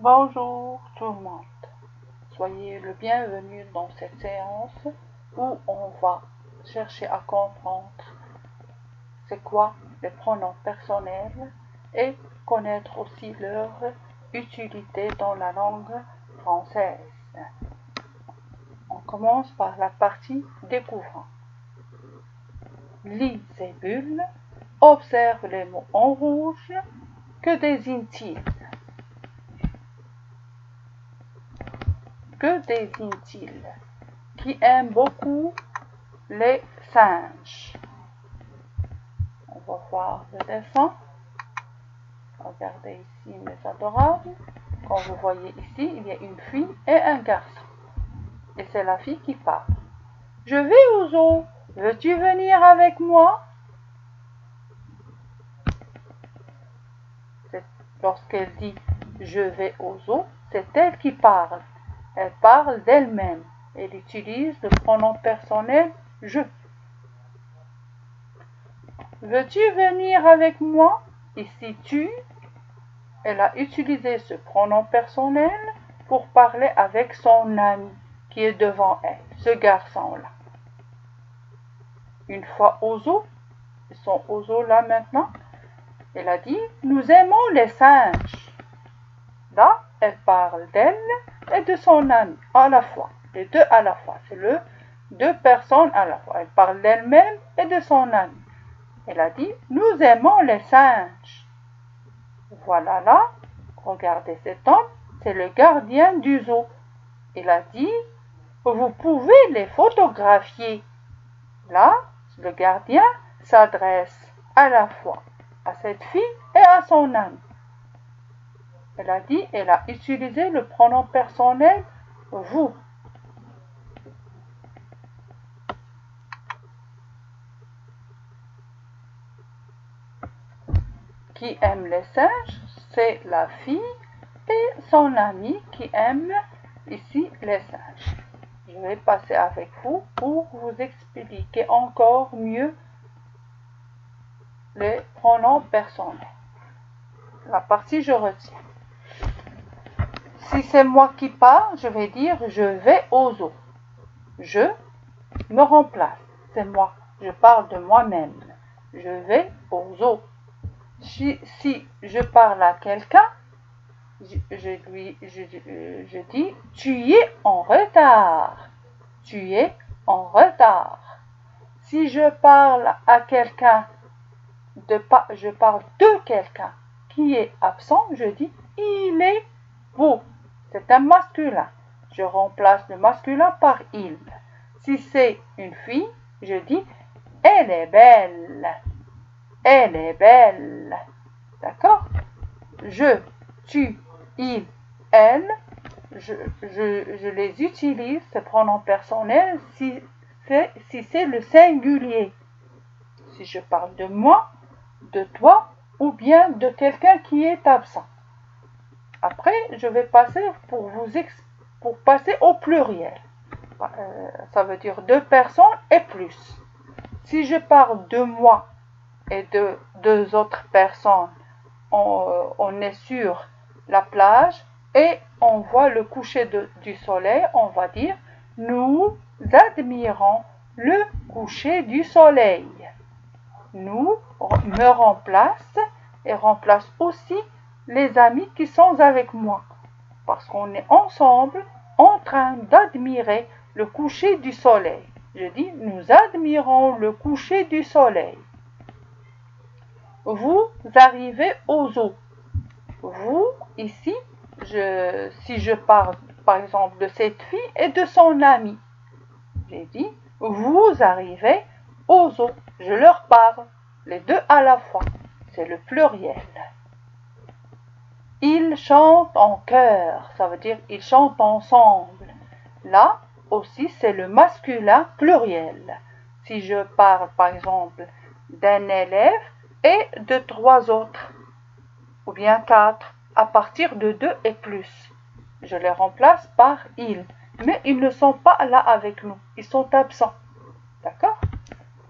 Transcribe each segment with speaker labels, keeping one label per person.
Speaker 1: Bonjour tout le monde, soyez le bienvenu dans cette séance où on va chercher à comprendre c'est quoi les pronoms personnels et connaître aussi leur utilité dans la langue française. On commence par la partie découvrant. Lis ces bulles, observe les mots en rouge, que désignent-ils? Que désigne-t-il? Qui aime beaucoup les singes. On va voir le dessin. Regardez ici mes adorables. Comme vous voyez ici, il y a une fille et un garçon. Et c'est la fille qui parle. Je vais au zoo. Veux-tu venir avec moi? Lorsqu'elle dit je vais au zoo, c'est elle qui parle. Elle parle d'elle-même. Elle utilise le pronom personnel je. Veux-tu venir avec moi? Ici tu. Elle a utilisé ce pronom personnel pour parler avec son ami qui est devant elle, ce garçon-là. Une fois au zoo, ils sont au zoo là maintenant, elle a dit « Nous aimons les singes ». Là, elle parle d'elle et de son ami à la fois, les deux à la fois. C'est deux personnes à la fois. Elle parle d'elle-même et de son ami. Elle a dit « Nous aimons les singes ». Voilà là, regardez cet homme, c'est le gardien du zoo. Il a dit « Vous pouvez les photographier ». Là, le gardien s'adresse à la fois à cette fille et à son ami. Elle a dit, elle a utilisé le pronom personnel « vous ». Qui aime les singes, c'est la fille et son ami qui aime ici les singes. Je vais passer avec vous pour vous expliquer encore mieux les pronoms personnels. La partie je retiens. Si c'est moi qui parle, je vais dire je vais au zoo. Je me remplace, c'est moi. Je parle de moi-même. Je vais au zoo. Si je parle à quelqu'un, je dis tu es en retard. Tu es en retard. Si je parle à quelqu'un, je parle de quelqu'un qui est absent, je dis il est beau. C'est un masculin. Je remplace le masculin par il. Si c'est une fille, je dis elle est belle. Elle est belle. D'accord? Je, tu, il, elle, je les utilise, ces pronoms personnels, si c'est le singulier. Si je parle de moi, de toi, ou bien de quelqu'un qui est absent. Après, je vais passer pour passer au pluriel. Ça veut dire deux personnes et plus. Si je parle de moi et de deux autres personnes, on est sur la plage et on voit le coucher du soleil, on va dire nous admirons le coucher du soleil. Nous me remplace et remplace aussi les amis qui sont avec moi parce qu'on est ensemble en train d'admirer le coucher du soleil. Je dis nous admirons le coucher du soleil. Vous arrivez au zoo. Vous, ici, si je parle par exemple de cette fille et de son ami, j'ai dit, vous arrivez au zoo. Je leur parle, les deux à la fois. C'est le pluriel. Ils chantent en chœur, ça veut dire ils chantent ensemble. Là aussi, c'est le masculin pluriel. Si je parle par exemple d'un élève et de trois autres, ou bien 4, à partir de 2 et plus. Je les remplace par ils, mais ils ne sont pas là avec nous, ils sont absents. D'accord?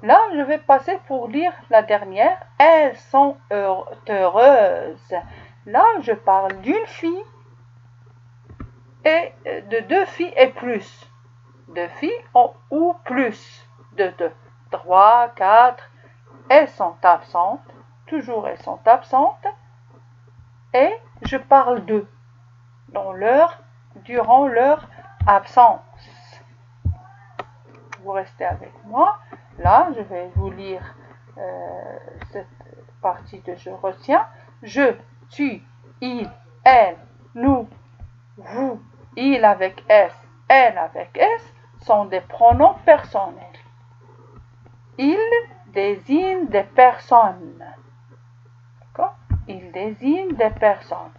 Speaker 1: Là, je vais passer pour lire la dernière. Elles sont heureuses. Là, je parle d'une fille et de 2 filles et plus. 2 filles ou plus de 2. 3, 4, elles sont absentes. Toujours elles sont absentes. Et je parle d'eux durant leur absence. Vous restez avec moi. Là, je vais vous lire cette partie de je retiens. Je, tu, il, elle, nous, vous, il avec S, elle avec S sont des pronoms personnels. Ils désignent des personnes. D'accord? Ils désignent des personnes.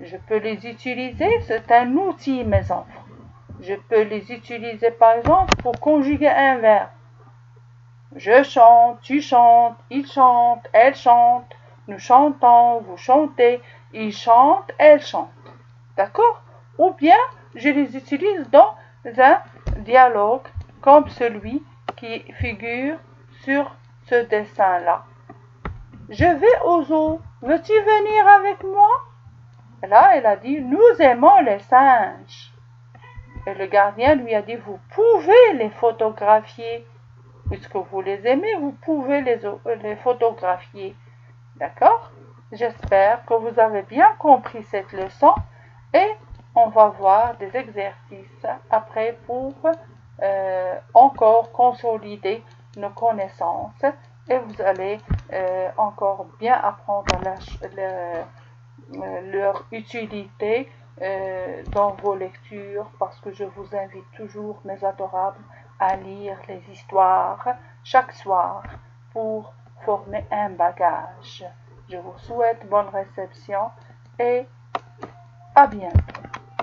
Speaker 1: Je peux les utiliser, c'est un outil, mes enfants. Je peux les utiliser, par exemple, pour conjuguer un verbe. Je chante, tu chantes, il chante, elle chante, nous chantons, vous chantez, il chante, elle chante. D'accord? Ou bien, je les utilise dans un dialogue comme celui qui figure sur ce dessin-là. Je vais au zoo. Veux-tu venir avec moi? Là, elle a dit, nous aimons les singes. Et le gardien lui a dit, vous pouvez les photographier. Puisque vous les aimez, vous pouvez les photographier. D'accord? J'espère que vous avez bien compris cette leçon et on va voir des exercices après pour encore consolider nos connaissances et vous allez encore bien apprendre leur utilité dans vos lectures parce que je vous invite toujours, mes adorables, à lire les histoires chaque soir pour former un bagage. Je vous souhaite bonne réception et à bientôt.